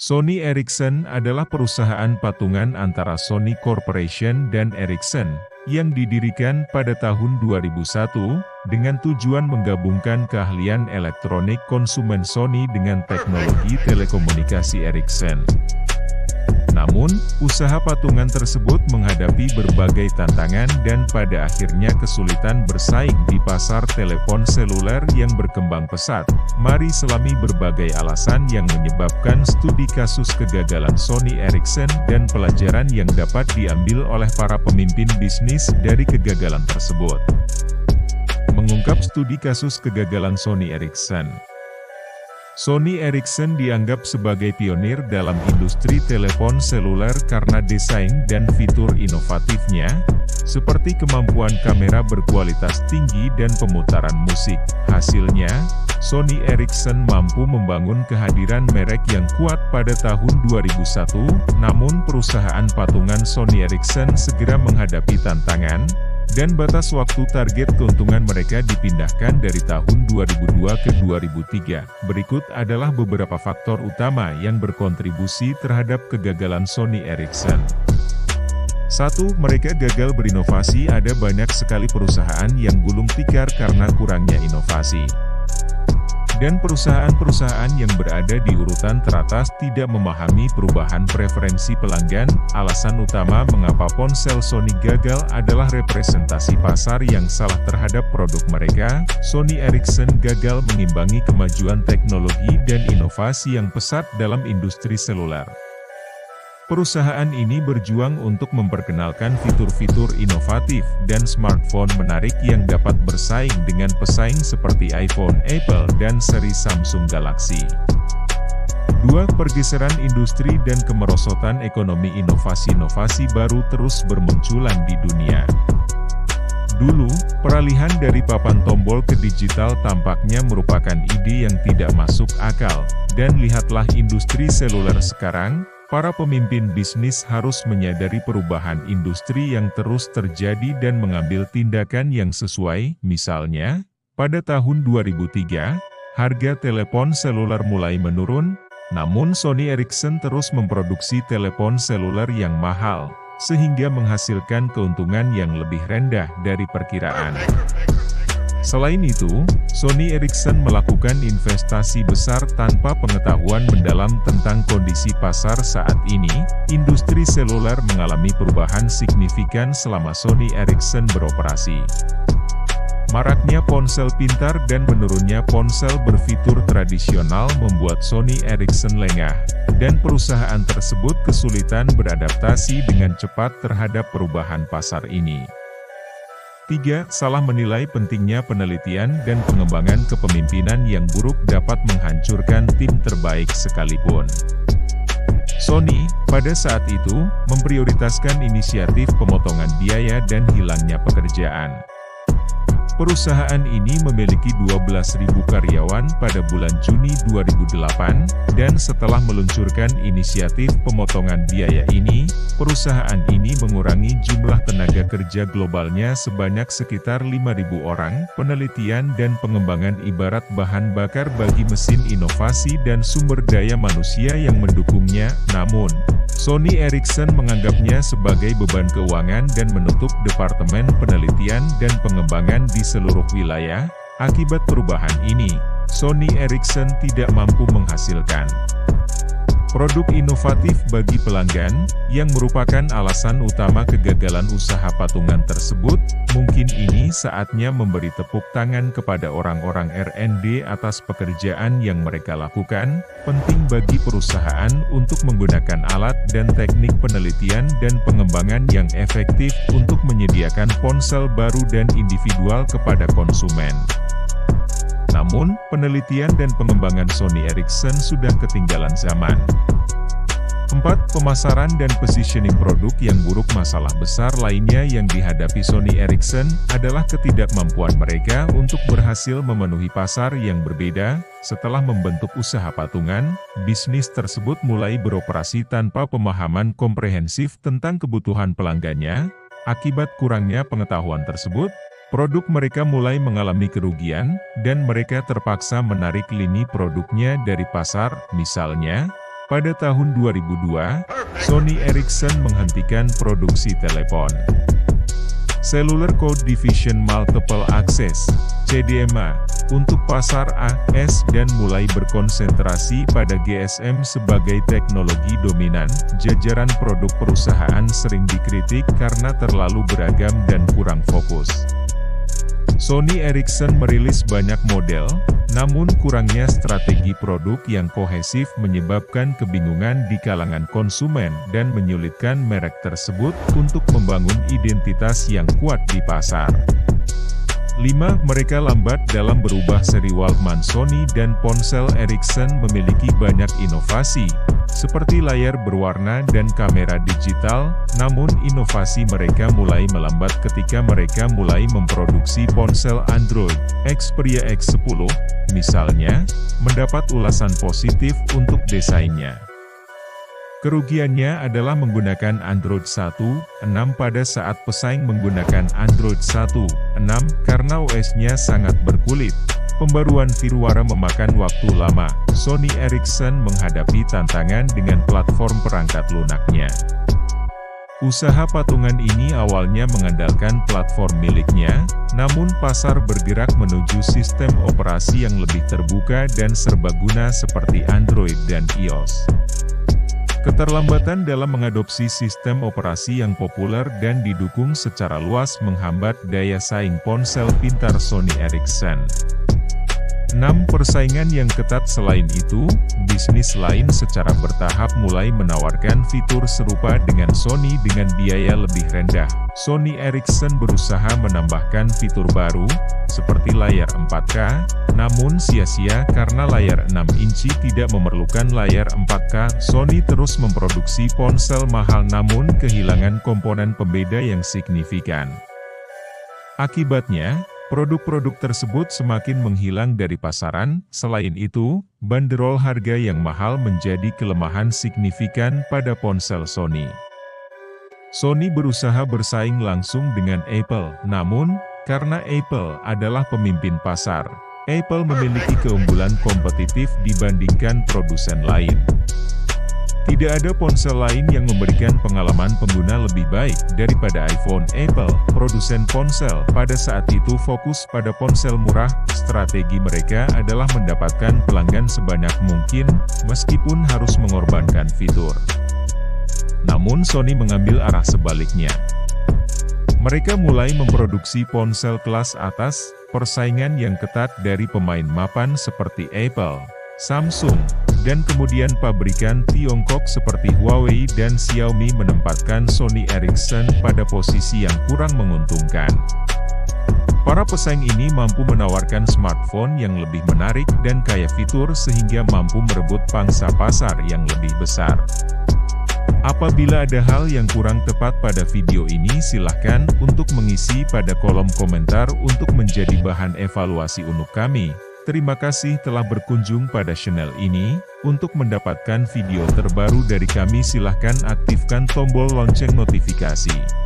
Sony Ericsson adalah perusahaan patungan antara Sony Corporation dan Ericsson, yang didirikan pada tahun 2001, dengan tujuan menggabungkan keahlian elektronik konsumen Sony dengan teknologi telekomunikasi Ericsson. Namun, usaha patungan tersebut menghadapi berbagai tantangan dan pada akhirnya kesulitan bersaing di pasar telepon seluler yang berkembang pesat. Mari selami berbagai alasan yang menyebabkan studi kasus kegagalan Sony Ericsson dan pelajaran yang dapat diambil oleh para pemimpin bisnis dari kegagalan tersebut. Mengungkap studi kasus kegagalan Sony Ericsson. Sony Ericsson dianggap sebagai pionir dalam industri telepon seluler karena desain dan fitur inovatifnya, seperti kemampuan kamera berkualitas tinggi dan pemutaran musik. Hasilnya, Sony Ericsson mampu membangun kehadiran merek yang kuat pada tahun 2001, namun perusahaan patungan Sony Ericsson segera menghadapi tantangan, dan batas waktu target keuntungan mereka dipindahkan dari tahun 2002 ke 2003. Berikut adalah beberapa faktor utama yang berkontribusi terhadap kegagalan Sony Ericsson. 1. Mereka gagal berinovasi. Ada banyak sekali perusahaan yang gulung tikar karena kurangnya inovasi. Dan perusahaan-perusahaan yang berada di urutan teratas tidak memahami perubahan preferensi pelanggan. Alasan utama mengapa ponsel Sony gagal adalah representasi pasar yang salah terhadap produk mereka. Sony Ericsson gagal mengimbangi kemajuan teknologi dan inovasi yang pesat dalam industri seluler. Perusahaan ini berjuang untuk memperkenalkan fitur-fitur inovatif dan smartphone menarik yang dapat bersaing dengan pesaing seperti iPhone, Apple, dan seri Samsung Galaxy. 2. Pergeseran industri dan kemerosotan ekonomi. Inovasi-inovasi baru terus bermunculan di dunia. Dulu, peralihan dari papan tombol ke digital tampaknya merupakan ide yang tidak masuk akal, dan lihatlah industri seluler sekarang. Para pemimpin bisnis harus menyadari perubahan industri yang terus terjadi dan mengambil tindakan yang sesuai. Misalnya, pada tahun 2003, harga telepon seluler mulai menurun, namun Sony Ericsson terus memproduksi telepon seluler yang mahal, sehingga menghasilkan keuntungan yang lebih rendah dari perkiraan. Selain itu, Sony Ericsson melakukan investasi besar tanpa pengetahuan mendalam tentang kondisi pasar saat ini. Industri seluler mengalami perubahan signifikan selama Sony Ericsson beroperasi. Maraknya ponsel pintar dan menurunnya ponsel berfitur tradisional membuat Sony Ericsson lengah, dan perusahaan tersebut kesulitan beradaptasi dengan cepat terhadap perubahan pasar ini. 3. Salah menilai. Pentingnya penelitian dan pengembangan. Kepemimpinan yang buruk dapat menghancurkan tim terbaik sekalipun. Sony, pada saat itu, memprioritaskan inisiatif pemotongan biaya dan hilangnya pekerjaan. Perusahaan ini memiliki 12.000 karyawan pada bulan Juni 2008, dan setelah meluncurkan inisiatif pemotongan biaya ini, perusahaan ini mengurangi jumlah tenaga kerja globalnya sebanyak sekitar 5.000 orang. Penelitian dan pengembangan ibarat bahan bakar bagi mesin inovasi dan sumber daya manusia yang mendukungnya, namun, Sony Ericsson menganggapnya sebagai beban keuangan dan menutup departemen penelitian dan pengembangan di seluruh wilayah. Akibat perubahan ini, Sony Ericsson tidak mampu menghasilkan produk inovatif bagi pelanggan, yang merupakan alasan utama kegagalan usaha patungan tersebut. Mungkin ini saatnya memberi tepuk tangan kepada orang-orang R&D atas pekerjaan yang mereka lakukan. Penting bagi perusahaan untuk menggunakan alat dan teknik penelitian dan pengembangan yang efektif untuk menyediakan ponsel baru dan individual kepada konsumen. Namun, penelitian dan pengembangan Sony Ericsson sudah ketinggalan zaman. 4. Pemasaran dan positioning produk yang buruk. Masalah besar lainnya yang dihadapi Sony Ericsson adalah ketidakmampuan mereka untuk berhasil memenuhi pasar yang berbeda. Setelah membentuk usaha patungan, bisnis tersebut mulai beroperasi tanpa pemahaman komprehensif tentang kebutuhan pelanggannya. Akibat kurangnya pengetahuan tersebut, produk mereka mulai mengalami kerugian, dan mereka terpaksa menarik lini produknya dari pasar. Misalnya, Pada tahun 2002, Sony Ericsson menghentikan produksi telepon Cellular Code Division Multiple Access (CDMA) untuk pasar AS dan mulai berkonsentrasi pada GSM sebagai teknologi dominan. Jajaran produk perusahaan sering dikritik karena terlalu beragam dan kurang fokus. Sony Ericsson merilis banyak model, namun kurangnya strategi produk yang kohesif menyebabkan kebingungan di kalangan konsumen dan menyulitkan merek tersebut untuk membangun identitas yang kuat di pasar. 5. Mereka lambat dalam berubah. Seri Walkman Sony dan ponsel Ericsson memiliki banyak inovasi, seperti layar berwarna dan kamera digital, namun inovasi mereka mulai melambat ketika mereka mulai memproduksi ponsel Android. Xperia X10, misalnya, mendapat ulasan positif untuk desainnya. Kerugiannya adalah menggunakan Android 1.6 pada saat pesaing menggunakan Android 1.6 karena OS-nya sangat berkulit. Pembaruan firmware memakan waktu lama. Sony Ericsson menghadapi tantangan dengan platform perangkat lunaknya. Usaha patungan ini awalnya mengandalkan platform miliknya, namun pasar bergerak menuju sistem operasi yang lebih terbuka dan serbaguna seperti Android dan iOS. Keterlambatan dalam mengadopsi sistem operasi yang populer dan didukung secara luas menghambat daya saing ponsel pintar Sony Ericsson. 6. Persaingan yang ketat. Selain itu, bisnis lain secara bertahap mulai menawarkan fitur serupa dengan Sony dengan biaya lebih rendah. Sony Ericsson berusaha menambahkan fitur baru, seperti layar 4K, namun sia-sia karena layar 6 inci tidak memerlukan layar 4K. Sony terus memproduksi ponsel mahal namun kehilangan komponen pembeda yang signifikan. Akibatnya, produk-produk tersebut semakin menghilang dari pasaran. Selain itu, banderol harga yang mahal menjadi kelemahan signifikan pada ponsel Sony. Sony berusaha bersaing langsung dengan Apple, namun, karena Apple adalah pemimpin pasar, Apple memiliki keunggulan kompetitif dibandingkan produsen lain. Tidak ada ponsel lain yang memberikan pengalaman pengguna lebih baik daripada iPhone. Apple, produsen ponsel, pada saat itu fokus pada ponsel murah. Strategi mereka adalah mendapatkan pelanggan sebanyak mungkin, meskipun harus mengorbankan fitur. Namun Sony mengambil arah sebaliknya. Mereka mulai memproduksi ponsel kelas atas, persaingan yang ketat dari pemain mapan seperti Apple, Samsung, dan kemudian pabrikan Tiongkok seperti Huawei dan Xiaomi menempatkan Sony Ericsson pada posisi yang kurang menguntungkan. Para pesaing ini mampu menawarkan smartphone yang lebih menarik dan kaya fitur sehingga mampu merebut pangsa pasar yang lebih besar. Apabila ada hal yang kurang tepat pada video ini, silahkan untuk mengisi pada kolom komentar untuk menjadi bahan evaluasi untuk kami. Terima kasih telah berkunjung pada channel ini. Untuk mendapatkan video terbaru dari kami silahkan aktifkan tombol lonceng notifikasi.